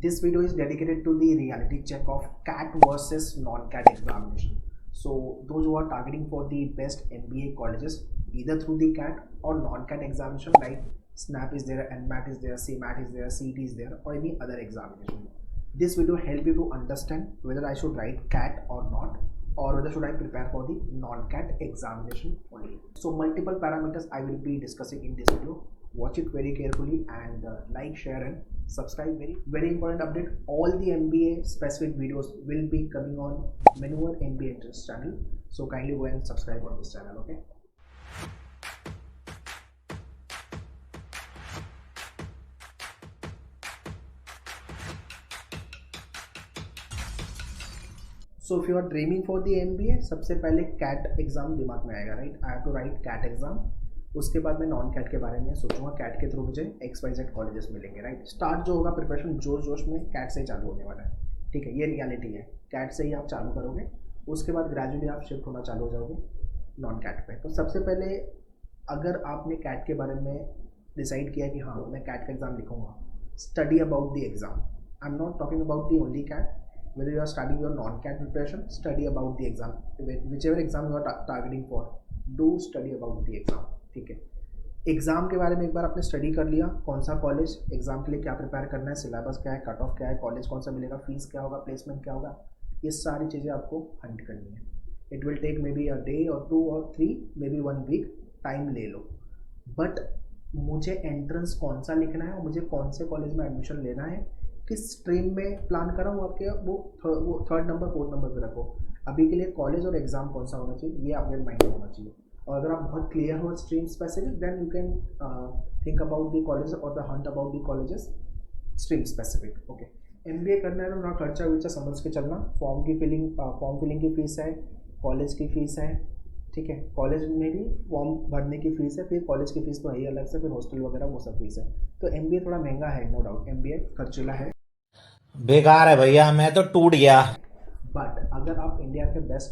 This video is dedicated to the reality check of CAT versus non-CAT examination. So those who are targeting for the best MBA colleges either through the CAT or non-CAT examination, like SNAP is there, NMAT is there, CMAT is there, CET is there, or any other examination. This video help you to understand whether I should write CAT or not, or whether should I prepare for the non-CAT examination only. So multiple parameters I will be discussing in this video. Watch it very carefully and like, share and subscribe. Very important update, all the MBA specific videos will be coming on Maneuver MBA Interest channel, so kindly go and subscribe on this channel. Okay, so if you are dreaming for the MBA, सबसे पहले CAT exam दिमाग में आएगा, right? I have to write CAT exam. उसके बाद मैं non cat के बारे में सोचूंगा, कैट के थ्रू मुझे XYZ कॉलेजेस मिलेंगे, राइट? स्टार्ट जो होगा प्रिपरेशन जोश जोश में कैट से ही चालू होने वाला है, ठीक है? ये रियलिटी है, कैट से ही आप चालू करोगे, उसके बाद ग्रेजुअली आप शिफ्ट होना चालू हो जाओगे नॉन कैट पे. तो सबसे पहले अगर आपने कैट के बारे में डिसाइड किया कि हाँ मैं कैट का एग्ज़ाम लिखूंगा, study about the exam. I am not talking about the only CAT. whether you are studying your non-CAT preparation, study about the exam. Whichever exam you are targeting for, do study about the exam. ठीक है, exam के बारे में एक बार आपने study कर लिया, कौन सा कॉलेज एग्ज़ाम के लिए क्या प्रिपेयर करना है, सिलेबस क्या है, कट ऑफ क्या है, कॉलेज कौन सा मिलेगा, फीस क्या होगा, प्लेसमेंट क्या होगा, ये सारी चीज़ें आपको हंट करनी है. It will take maybe a day और 2 और 3, मे बी 1 वीक टाइम ले लो. बट मुझे एंट्रेंस कौन सा लिखना है और मुझे कौन से कॉलेज में एडमिशन लेना है, किस स्ट्रीम में प्लान कर रहा हूँ, आपके वो थर्ड नंबर 4th नंबर पे रखो. अभी के लिए कॉलेज और एग्ज़ाम कौन सा होना चाहिए, ये आपके माइंड में होना चाहिए. और अगर आप बहुत क्लियर हो stream specific, then you can think about the college और the hunt about the colleges stream specific. Okay, MBA करना है तो ना खर्चा वर्चा समझ के चलना. फॉर्म फिलिंग की फ़ीस है, कॉलेज की फ़ीस है, ठीक है? कॉलेज में भी फॉर्म भरने की फ़ीस है, फिर कॉलेज की फ़ीस तो है ही अलग से, फिर हॉस्टल वगैरह वो सब फीस है. तो MBA थोड़ा महंगा है, नो डाउट. MBA खर्चीला है, बेकार है भैया, मैं तो टूट गया. बट अगर आप इंडिया के बेस्ट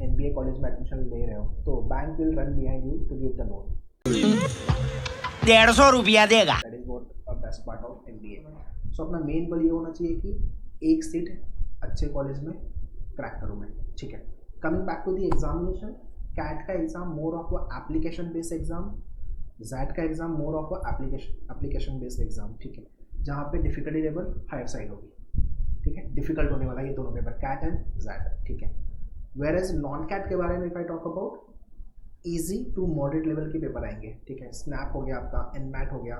MBA कॉलेज में एडमिशन ले रहे हो तो bank will run behind you to give the loan. 150 रुपया देगा. That is what best part of MBA. So अपना मेन गोल ये होना चाहिए कि एक सीट अच्छे कॉलेज में क्रैक करूँ मैं, ठीक है? Coming back to the examination, CAT का exam more of application based exam, XAT का exam more of application based exam, ठीक है? जहाँ पे डिफिकल्टी लेवल हायर साइड होगी, ठीक है? डिफिकल्ट होने वाला ये दोनों पेपर, कैट एंड जैट, ठीक है? वेयर एज नॉन कैट के बारे में if I talk about, easy to moderate level के पेपर आएंगे, ठीक है? स्नैप हो गया आपका, NMAT हो गया,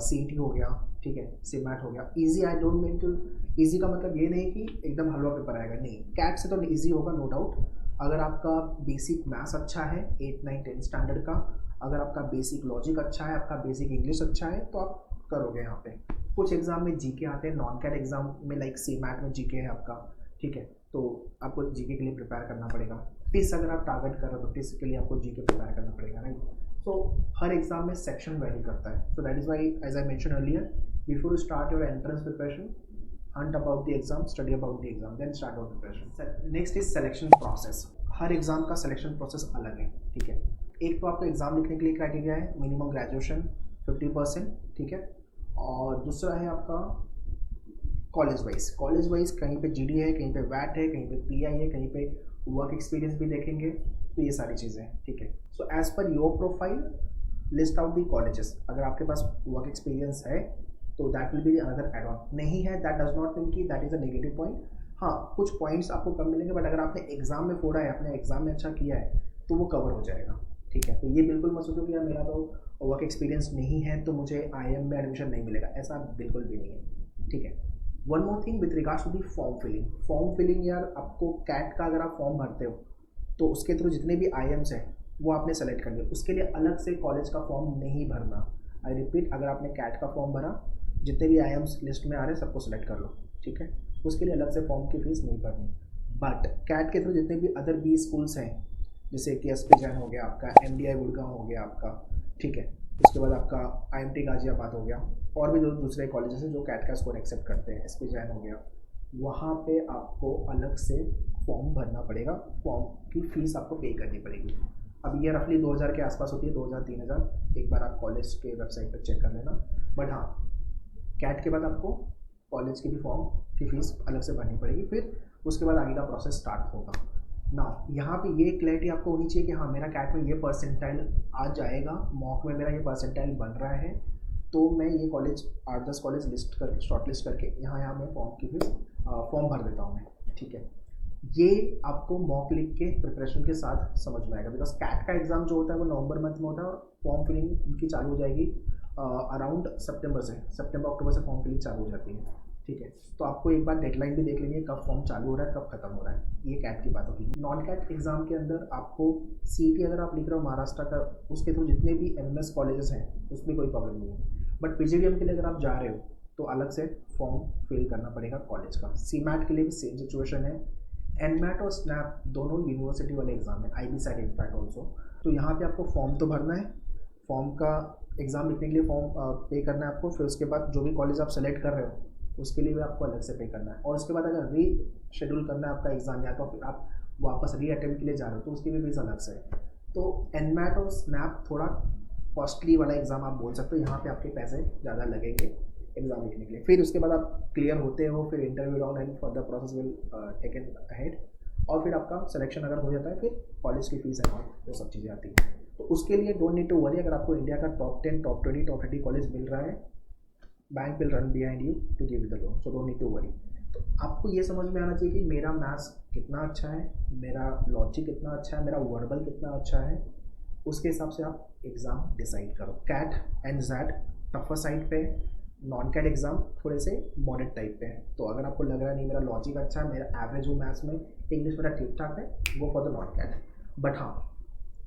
CET हो गया, ठीक है? CMAT हो गया. Easy, I don't mean to, easy का मतलब ये नहीं कि एकदम हलवा पेपर आएगा, नहीं. कैट से तो ईजी होगा नो डाउट. अगर आपका बेसिक मैथ्स अच्छा है 8, 9, 10 स्टैंडर्ड का, अगर आपका बेसिक लॉजिक अच्छा है, आपका बेसिक इंग्लिश अच्छा है, तो आप करोगे यहाँ पे. कुछ एग्जाम में जीके आते हैं, नॉन कैट एग्जाम में लाइक CMAT में जीके है आपका, ठीक है? तो आपको जीके के लिए प्रिपेयर करना पड़ेगा. टिस अगर आप टारगेट कर रहे हो तो टिस के लिए आपको जीके प्रिपेयर करना पड़ेगा, राइट? सो हर एग्जाम में सेक्शन वैरी करता है. So that is why as I mention earlier, before you start your entrance preparation, hunt about the exam, study about the exam, then start your preparation. Next is selection process. हर exam का selection process अलग है, ठीक है? एक तो आपको exam लिखने के लिए क्राइटेरिया है मिनिमम ग्रेजुएशन 50%, ठीक है? और दूसरा है आपका कॉलेज वाइज कहीं पे GD है, कहीं पे वैट है, कहीं पे PI है, कहीं पे वर्क एक्सपीरियंस भी देखेंगे. तो ये सारी चीज़ें हैं, ठीक है? So as per your profile list out the colleges. अगर आपके पास वर्क एक्सपीरियंस है तो that will be another add on. नहीं है, दैट डज नॉट मीन कि that is a negative point. हाँ, कुछ पॉइंट्स आपको कम मिलेंगे, बट अगर आपने एग्जाम में फोड़ा है, आपने एग्जाम में अच्छा किया है, तो वो कवर हो जाएगा, ठीक है? तो ये बिल्कुल मत सोचो कि यार मेरा तो वर्क एक्सपीरियंस नहीं है तो मुझे IIM में एडमिशन नहीं मिलेगा, ऐसा बिल्कुल भी नहीं है, ठीक है? One more thing with regards to the form filling यार, आपको कैट का अगर आप फॉर्म भरते हो तो उसके थ्रू जितने भी IIMs हैं वो आपने सेलेक्ट कर लिया, उसके लिए अलग से कॉलेज का फॉर्म नहीं भरना. आई रिपीट, अगर आपने कैट का फॉर्म भरा, जितने भी IIMs लिस्ट में आ रहे हैं सबको सेलेक्ट कर लो, ठीक है? उसके लिए अलग से फॉर्म की फीस नहीं भरनी. बट कैट के थ्रू जितने भी अदर 20 स्कूल्स हैं, जैसे कि SP जैन हो गया आपका, MDI गुड़गांव हो गया आपका, ठीक है? उसके बाद आपका IMT गाजियाबाद हो गया, और भी जो दूसरे कॉलेजेस हैं जो कैट का स्कोर एक्सेप्ट करते हैं, SP जैन हो गया, वहाँ पे आपको अलग से फॉर्म भरना पड़ेगा, फॉर्म की फ़ीस आपको पे करनी पड़ेगी. अब ये रफली 2000 के आसपास होती है, 2000-3000. एक बार आप कॉलेज के वेबसाइट पर चेक कर लेना. बट हाँ, कैट के बाद आपको कॉलेज की भी फॉर्म की फीस अलग से भरनी पड़ेगी, फिर उसके बाद आगे का प्रोसेस स्टार्ट होगा ना। यहाँ पे ये क्लैरिटी आपको होनी चाहिए कि हाँ मेरा कैट में ये परसेंटाइल आ जाएगा, मॉक में मेरा ये परसेंटाइल बन रहा है, तो मैं ये कॉलेज 8-10 कॉलेज लिस्ट करके शॉर्ट लिस्ट करके यहाँ मैं फॉर्म की फीस फॉर्म भर देता हूँ मैं, ठीक है। ये आपको मॉक लिख के प्रिपरेशन के साथ समझ में आएगा, बिकॉज कैट का एग्ज़ाम जो होता है वो नवंबर मंथ में होता है और फॉर्म फिलिंग उनकी चालू हो जाएगी अराउंड सितंबर अक्टूबर से फॉर्म फिलिंग चालू हो जाती है, ठीक है। तो आपको एक बार डेडलाइन भी देख लेनी है कब फॉर्म चालू हो रहा है कब खत्म हो रहा है, ये कैट की बात होगी। नॉन कैट एग्जाम के अंदर आपको सीईटी अगर आप लिख रहे हो महाराष्ट्र का, उसके थ्रू जितने भी एमएमएस कॉलेजेस हैं उसमें कोई प्रॉब्लम नहीं है, बट पीजीडीएम के लिए अगर आप जा रहे हो तो अलग से फॉर्म फिल करना पड़ेगा कॉलेज का। सीमैट के लिए भी सेम सिचुएशन है। एनमैट और स्नैप दोनों यूनिवर्सिटी वाले एग्जाम है, IB SAT इनफैक्ट ऑल्सो। तो यहाँ पे आपको फॉर्म तो भरना है, फॉर्म का एग्ज़ाम लिखने के लिए फॉर्म पे करना है आपको, फिर उसके बाद जो भी कॉलेज आप सेलेक्ट कर रहे हो उसके लिए भी आपको अलग से पे करना है, और उसके बाद अगर री शेड्यूल करना है आपका एग्ज़ाम या तो फिर आप वापस री अटेम्प्ट के लिए जा रहे हो तो उसकी भी फीस अलग से है। तो एनमैट और स्नैप थोड़ा कॉस्टली वाला एग्ज़ाम आप बोल सकते हो, यहाँ पे आपके पैसे ज़्यादा लगेंगे एग्ज़ाम लिखने के लिए। फिर उसके बाद आप क्लियर होते हो, फिर interview round and further process will taken ahead, और फिर आपका सिलेक्शन अगर हो जाता है फिर कॉलेज की फीस एंड ऑल वो सब चीज़ें आती हैं। तो उसके लिए डोंट नीड टू वरी, अगर आपको इंडिया का टॉप 10, टॉप 20, टॉप 30 कॉलेज मिल रहा है, bank will run behind you to give the loan, so don't need to worry. तो आपको ये समझ में आना चाहिए कि मेरा मैथ्स कितना अच्छा है, मेरा लॉजिक कितना अच्छा है, मेरा वर्बल कितना अच्छा है, उसके हिसाब से आप एग्ज़ाम डिसाइड करो। CAT and XAT tougher side पे, नॉन कैट एग्ज़ाम थोड़े से मॉडरेट टाइप पे है। तो अगर आपको लग रहा है नहीं मेरा लॉजिक अच्छा है, मेरा एवरेज हो मैथ्स में, इंग्लिश मेरा ठीक ठाक है, go for the non CAT. But हाँ,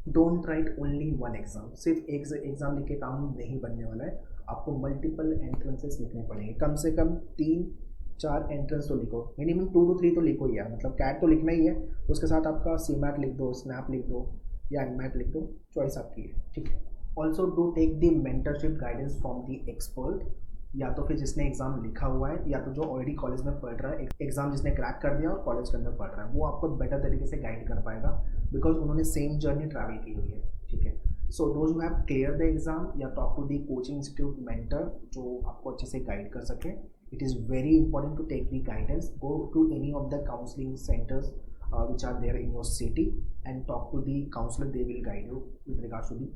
don't write only one exam, सिर्फ एक एग्ज़ाम लिख के काम नहीं बनने वाला है, आपको मल्टीपल एंट्रेंसेस लिखने पड़ेंगे, कम से कम 3-4 एंट्रेंस तो लिखो, मिनिमम 2 to 3 तो लिखो ही यार, मतलब कैट तो लिखना ही है, उसके साथ आपका सीमैट लिख दो, स्नैप लिख दो या एनमैट लिख दो, चॉइस आपकी है, ठीक है। Also do take the mentorship guidance from the expert, या तो फिर जिसने एग्ज़ाम लिखा हुआ है या तो जो ऑलरेडी कॉलेज में पढ़ रहा है, एग्ज़ाम जिसने क्रैक कर दिया और कॉलेज के अंदर पढ़ रहा है, वो आपको बेटर तरीके से गाइड कर पाएगा, बिकॉज उन्होंने सेम जर्नी ट्रैवल की हुई है, ठीक है। So those who have clear the exam, या talk to the coaching institute mentor जो आपको अच्छे से गाइड कर सके। It is very important to take the guidance, go to any of the counselling centres which are there in your city and talk to the counselor, they will guide you with regards to the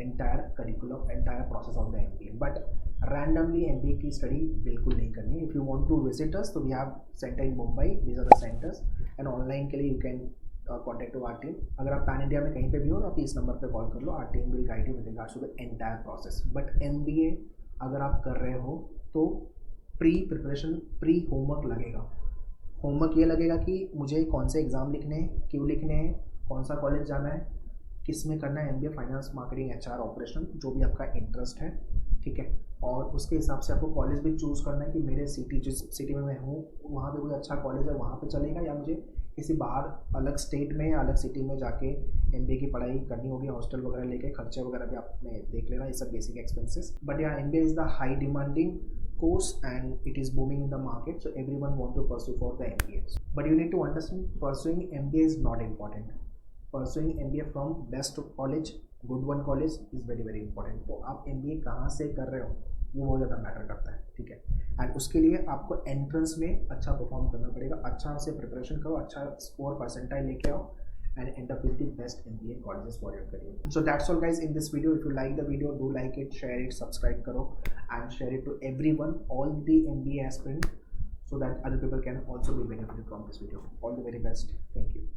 entire curriculum, entire process of the MBA. But randomly MBA की study बिल्कुल नहीं करनी है। If you want to visit us, so we have center in Mumbai, these are the centers, and online के लिए you can contact to our team। अगर आप pan India में कहीं पे भी हो तो आप इस नंबर पे कॉल कर लो, our team will guide you with regards to the entire process। But MBA अगर आप कर रहे हो तो प्री प्रिपरेशन, प्री होमवर्क लगेगा। होमवर्क ये लगेगा कि मुझे कौन से एग्ज़ाम लिखने हैं, क्यों लिखने हैं, कौन सा कॉलेज जाना है, किस में करना है MBA, finance, marketing, HR, operation, जो भी आपका इंटरेस्ट है, ठीक है। और उसके हिसाब से आपको कॉलेज भी चूज़ करना है कि मेरे सिटी, जिस सिटी में मैं हूँ वहाँ पे कोई अच्छा कॉलेज है वहाँ पे चलेगा, या मुझे किसी बाहर अलग स्टेट में या अलग सिटी में जाके MBA की पढ़ाई करनी होगी, हॉस्टल वगैरह लेके, खर्चे वगैरह भी आपने देख लेना, ये सब बेसिक एक्सपेंसेस। बट या MBA is the high demanding course and it is booming in the market, so everyone want to pursue for the MBA. But you need to understand, pursuing MBA is not important. Pursuing MBA from best college, good one college is very very important. तो आप MBA कहाँ से कर रहे हो वो बहुत ज़्यादा मैटर करता है, ठीक है। एंड उसके लिए आपको एंट्रेंस में अच्छा परफॉर्म करना पड़ेगा, अच्छा से प्रिपरेशन करो, अच्छा स्कोर परसेंटाइल लेके आओ, and end up with the best MBA colleges for your career. So that's all guys in this video. If you like the video, do like it, share it, subscribe karo, and share it to everyone, all the MBA aspirants, so that other people can also be benefited from this video. All the very best. Thank you.